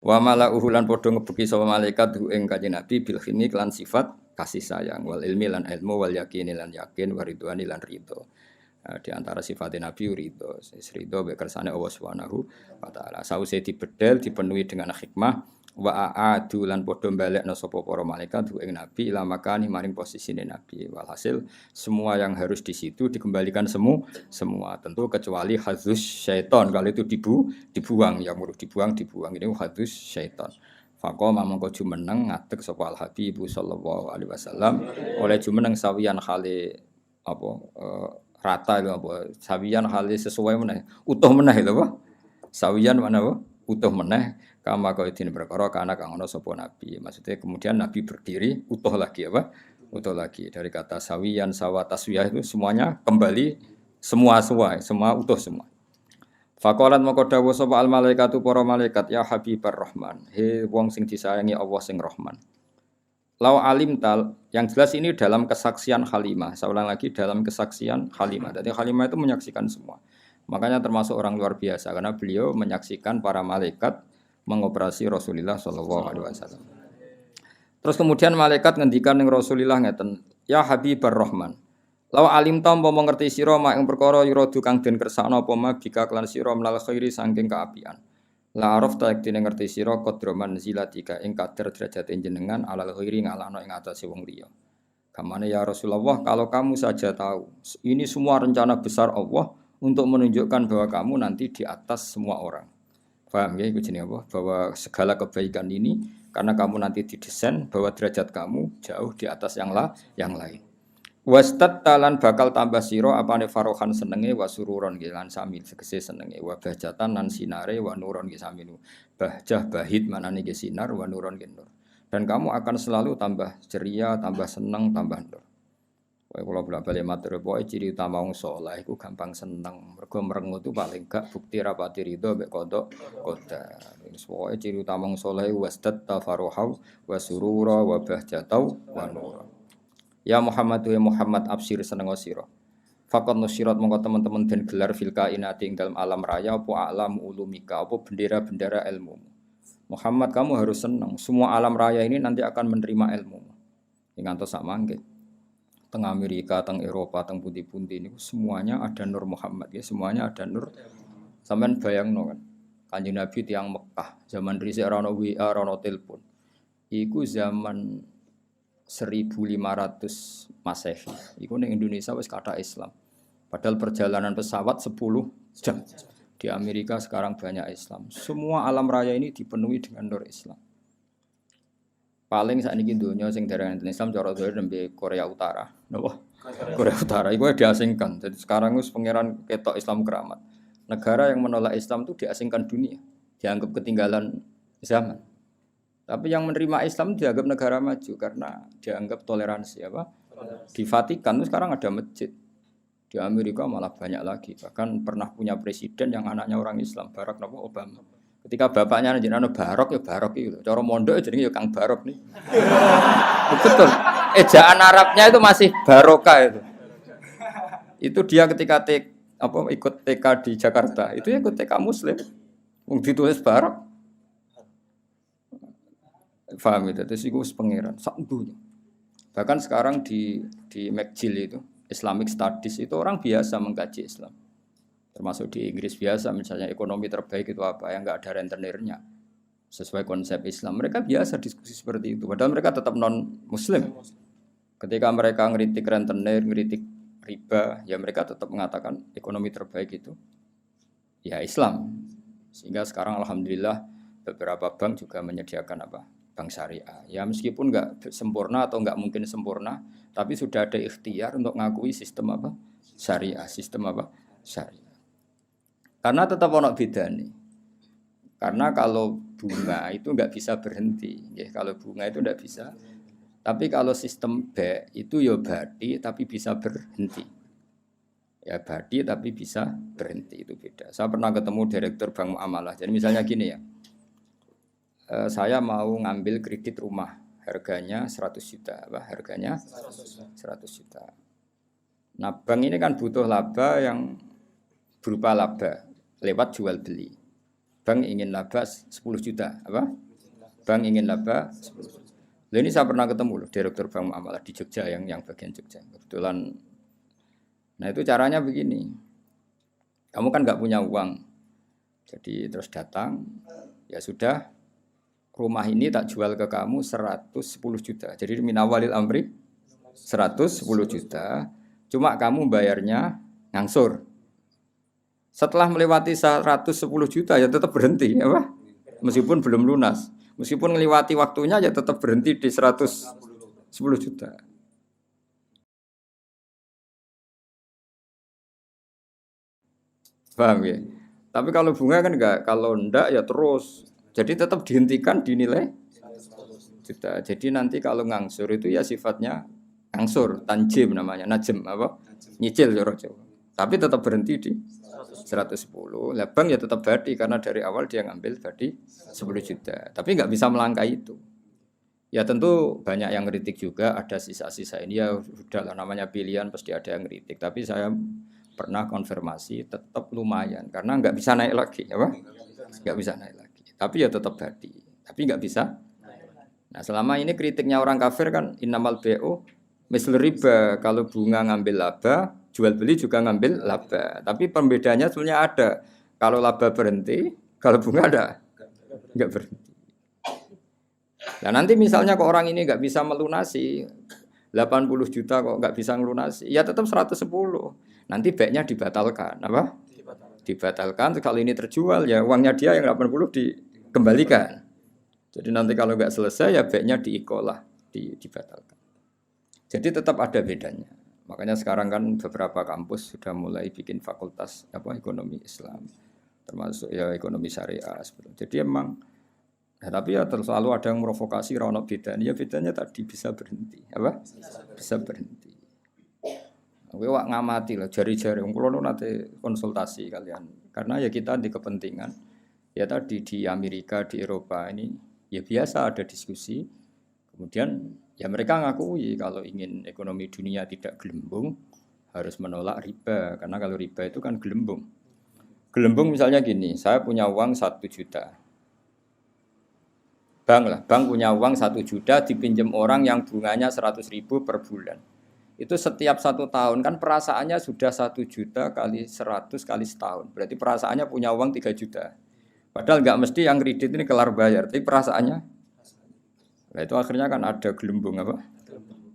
Wa mala'uhu lan padha ngebeki sapa malaikat ing Kanjeng Nabi bil khini lan sifat kasih sayang wal ilmi lan ilmu wal yakini lan yakin wa ridwani lan ridho. Di antara sifatnya Nabi ridho, ridho be kersane Allah Subhanahu wa taala. Sause dibedel dipenuhi dengan hikmah wa aadu lan padha balekna sapa para malaikat ing Nabi ila makani maring posisine Nabi. Walhasil semua yang harus di situ dikembalikan semua. Tentu kecuali hadzus syaitan kalau itu dibuang yang murah dibuang ini hadzus syaitan. Faqama mangko jumeneng ngadeg sapa Al Habib sallallahu alaihi wasallam oleh jumeneng sawiyan khali apa rata lho apa sawiyan khali sesuai meneh utuh meneh lho apa sawiyan mana apa utuh meneh kama kaya dene perkara kana kang ana sapa nabi maksudnya kemudian nabi berdiri utuh lagi apa utuh lagi dari kata sawiyan sawa taswiyah itu semuanya kembali semua utuh semua. Faqalat maka dawuh sapa al malaikatu para malaikat ya habibar rahman he wong sing disayangi Allah sing rahman. Lau alim tal yang jelas ini dalam kesaksian Halimah. Saya ulang lagi dalam kesaksian Halimah. Jadi Halimah itu menyaksikan semua. Makanya termasuk orang luar biasa karena beliau menyaksikan para malaikat mengoperasi Rasulullah sallallahu alaihi wasallam. Terus kemudian malaikat ngendikan ning Rasulullah ngeten, ya habibar rahman. Lau alim ta umpama ngerti sira mak ing perkara yuradu kang den kersakno apa ma bika kelan sira menal khairi saking kaapian. La araf ta yektine ngerti sira qadroman zilatika ing kadar derajat jenengan alal khairi ngalahno ing atase wong liya. Kamane ya Rasulullah kalau kamu saja tahu ini semua rencana besar Allah untuk menunjukkan bahwa kamu nanti di atas semua orang. Paham ya iku jenenge apa? Bahwa segala kebaikan ini karena kamu nanti didesain bahwa derajat kamu jauh di atas yang lain. Wastat talan bakal tambah sira apane farohan senenge wasururon nggih lan sami segese senenge wa bahjatan lan sinare wa nuron nggih sami nu bahjah bahid manane nggih sinar wa nuron nggih nur dan kamu akan selalu tambah ceria tambah seneng tambah nur. Wae kula bolak-balik matur pokoke ciri utama wong saleh iku gampang seneng mergo merengut itu paling gak bukti rapati ridho mek kodok qadar. Wis pokoke ciri utama wong saleh wastat tafaruhau wasurura wa bahjatau wa nuron. Ya Muhammad wa Muhammad absir seneng sira. Faqat nusirat mongko teman-teman den gelar fil kainati ing dalam alam raya apa alam ulumika apa bendera-bendera ilmu. Muhammad kamu harus senang. Semua alam raya ini nanti akan menerima ilmu. Ing ngantos sak mangke. Teng Amerika, teng Eropa, teng pundi-pundi niku semuanya ada nur Muhammad ya, semuanya ada nur. Sampeyan bayangno kan. Kanjeng Nabi tiyang Mekah, zaman dhisik ora ono WA, ora ono telepon. Iku zaman 1500 Masehi. Iku ning Indonesia wis kathah Islam. Padahal perjalanan pesawat 10 jam. Di Amerika sekarang banyak Islam. Semua alam raya ini dipenuhi dengan nur Islam. Paling sakniki donya sing dereng Islam cara donya nembe Korea Utara. Napa? Korea Utara iku diasingkan. Jadi sekarang wis pangeran ketok Islam keramat. Negara yang menolak Islam itu diasingkan dunia. Dianggap ketinggalan zaman. Tapi yang menerima Islam dianggap negara maju karena dianggap toleransi apa? Di Vatikan itu sekarang ada masjid. Di Amerika malah banyak lagi. Bahkan pernah punya presiden yang anaknya orang Islam, Barack Obama. Ketika bapaknya jenenge Barok ya Barok itu. Cara mondok jenenge ya Kang Barok nih. Betul. Ejaan Arabnya itu masih Baroka itu. Itu dia ketika ikut TK di Jakarta, itu ya ikut TK Muslim. Wong ditulis Barok. Faham itu, terus itu pengiran sakdunya. Bahkan sekarang di McGill itu Islamic Studies itu orang biasa mengkaji Islam, termasuk di Inggris biasa misalnya ekonomi terbaik itu apa yang nggak ada rentenirnya sesuai konsep Islam, mereka biasa diskusi seperti itu. Padahal mereka tetap non Muslim. Ketika mereka ngeritik rentenir, ngeritik riba, ya mereka tetap mengatakan ekonomi terbaik itu ya Islam. Sehingga sekarang alhamdulillah beberapa bank juga menyediakan apa? Bank syariah. Ya meskipun enggak sempurna atau enggak mungkin sempurna, tapi sudah ada ikhtiar untuk ngakui sistem apa? Syariah, sistem apa? Syariah. Karena tetap ono bedane. Karena kalau bunga itu enggak bisa berhenti, ya kalau bunga itu enggak bisa. Tapi kalau sistem B itu ya badi tapi bisa berhenti. Ya badi tapi bisa berhenti itu beda. Saya pernah ketemu direktur Bank Muamalah. Jadi misalnya gini ya. Saya mau ngambil kredit rumah harganya 100 juta, harganya 100 juta. Nah, bank ini kan butuh laba yang berupa laba lewat jual beli. Bank ingin laba 10 juta, apa? Bank ingin laba 10 juta. Lalu ini saya pernah ketemu loh, direktur Bank Muamalah di Jogja yang bagian Jogja. Kebetulan. Nah itu caranya begini. Kamu kan nggak punya uang. Jadi terus datang, ya sudah, rumah ini tak jual ke kamu 110 juta. Jadi minawalil amri 110 juta. Cuma kamu bayarnya ngangsur. Setelah melewati 110 juta ya tetap berhenti, apa? Meskipun belum lunas. Meskipun melewati waktunya ya tetap berhenti di 110 juta. Paham ya? Tapi kalau bunga kan enggak, kalau enggak ya terus. Jadi tetap dihentikan dinilai juta. Jadi nanti kalau ngangsur itu ya sifatnya ngangsur, tanjim namanya, najem apa? Nyicil cara Jawa. Tapi tetap berhenti di 110. Lah bank ya tetap badi karena dari awal dia ngambil tadi 10 juta. Tapi nggak bisa melangkah itu. Ya tentu banyak yang kritik juga, ada sisa-sisa ini ya sudah lah namanya pilihan pasti ada yang kritik. Tapi saya pernah konfirmasi tetap lumayan karena nggak bisa naik lagi, apa? Nggak bisa naik lagi. Tapi ya tetap badi. Tapi nggak bisa. Nah selama ini kritiknya orang kafir kan innamal BO misl riba, kalau bunga ngambil laba, jual beli juga ngambil laba. Tapi perbedaannya sebenarnya ada. Kalau laba berhenti, kalau bunga ada nggak berhenti. Nah nanti misalnya kok orang ini nggak bisa melunasi 80 juta kok nggak bisa melunasi, ya tetap 110. Nanti baiknya dibatalkan, apa? Dibatalkan. Kalau ini terjual ya uangnya dia yang 80 dikembalikan. Jadi nanti kalau nggak selesai ya baiknya diikolah, dibatalkan. Jadi tetap ada bedanya. Makanya sekarang kan beberapa kampus sudah mulai bikin fakultas ekonomi Islam, termasuk ya ekonomi syariah. Jadi emang, ya, tapi ya selalu ada yang provokasi ronok bedanya. Ya bedanya tadi bisa berhenti, apa? Bisa berhenti. Oke, wak ngamati lah jari-jari. Kalau nanti konsultasi kalian, karena ya kita di kepentingan. Ya tadi di Amerika, di Eropa ini ya biasa ada diskusi. Kemudian ya mereka ngakui kalau ingin ekonomi dunia tidak gelembung harus menolak riba, karena kalau riba itu kan gelembung. Gelembung misalnya gini, saya punya uang 1 juta, bank punya uang 1 juta dipinjam orang yang bunganya 100.000 per bulan. Itu setiap 1 tahun kan perasaannya sudah 1 juta kali 100 kali setahun. Berarti perasaannya punya uang 3 juta. Padahal nggak mesti yang kredit ini kelar bayar, tapi perasaannya. Nah itu akhirnya kan ada gelembung apa?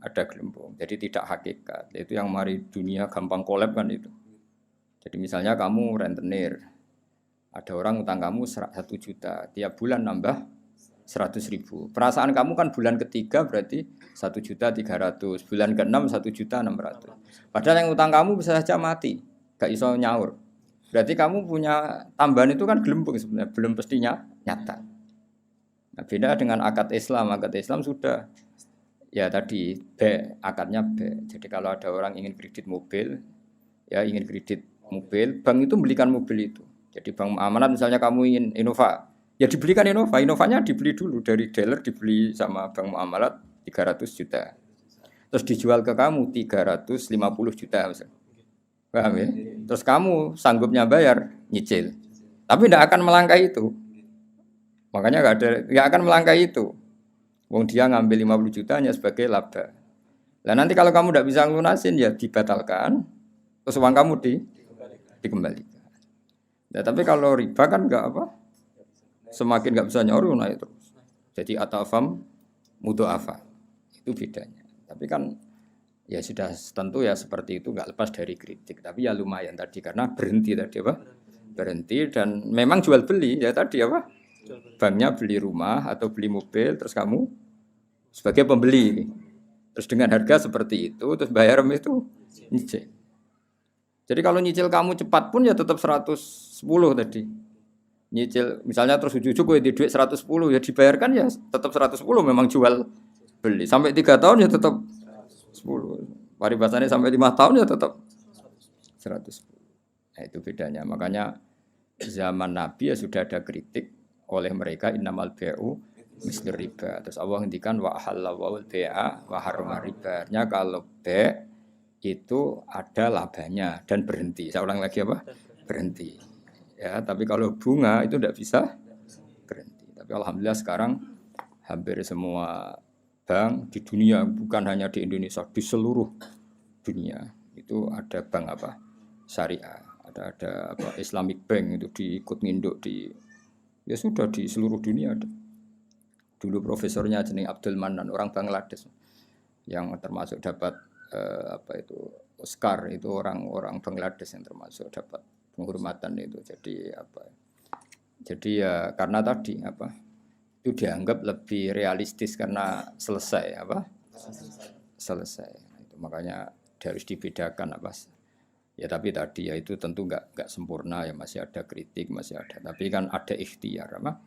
Ada gelembung. Jadi tidak hakikat. Itu yang mari dunia gampang kolab kan itu. Jadi misalnya kamu rentenir, ada orang utang kamu 1 juta, tiap bulan nambah 100.000. Perasaan kamu kan bulan ketiga berarti 1.300.000, bulan ke-6 1.600.000. Padahal yang utang kamu bisa saja mati, gak iso nyaur. Berarti kamu punya tambahan itu kan gelembung sebenarnya, belum pastinya nyata. Nah, beda dengan akad Islam sudah ya tadi B, akadnya B. Jadi kalau ada orang ingin kredit mobil, ya ingin kredit mobil, bank itu belikan mobil itu. Jadi bank amanat misalnya kamu ingin Innova, ya dibelikan Innova, Innovanya dibeli dulu dari dealer, dibeli sama bank muamalat 300 juta. Terus dijual ke kamu 350 juta misalnya. Paham ya? Terus kamu sanggupnya bayar, nyicil. Tapi tidak akan melangkah itu. Makanya nggak akan melangkah itu. Wong dia ngambil 50 jutanya sebagai laba. Nah nanti kalau kamu tidak bisa ngelunasin ya dibatalkan, terus uang kamu dikembalikan. Nah, tapi kalau riba kan nggak apa, semakin nggak bisa nyaur naik terus. Jadi atafam mudoafa itu bedanya. Tapi kan ya sudah tentu ya seperti itu, nggak lepas dari kritik. Tapi ya lumayan tadi karena berhenti tadi apa? Berhenti dan memang jual beli ya tadi apa? Banknya beli rumah atau beli mobil, terus kamu sebagai pembeli, terus dengan harga seperti itu, terus bayar itu nyicil. Jadi kalau nyicil kamu cepat pun ya tetap 110 tadi. Nyicil misalnya terus ujuk-ujuk gue di duit 110 ya dibayarkan ya tetap 110 memang jual beli. Sampai 3 tahun ya tetap 10. Paribasannya sampai 5 tahun ya tetap 110. Nah itu bedanya. Makanya zaman Nabi ya sudah ada kritik oleh mereka innamal bai'u mislir riba. Terus Allah ngendikan wa halallahu al-bai'a wa harrama riba. Artinya kalau bai' itu ada labanya dan berhenti. Saya ulang lagi apa? Berhenti. Ya ya. Tapi kalau bunga itu tidak bisa berhenti. Tapi alhamdulillah sekarang hampir semua bank di dunia, bukan hanya di Indonesia, di seluruh dunia itu ada bank apa syariah, ada apa Islamic Bank itu diikut nginduk di ya sudah di seluruh dunia ada. Dulu profesornya jeneng Abdul Manan orang Bangladesh yang termasuk dapat apa itu Oscar itu orang-orang Bangladesh yang termasuk dapat penghormatan itu. Jadi apa? Jadi ya karena tadi apa? Itu dianggap lebih realistis karena selesai apa? Selesai. Itu makanya harus dibedakan apa? Ya tapi tadi ya itu tentu nggak sempurna ya masih ada kritik masih ada. Tapi kan ada ikhtiar apa?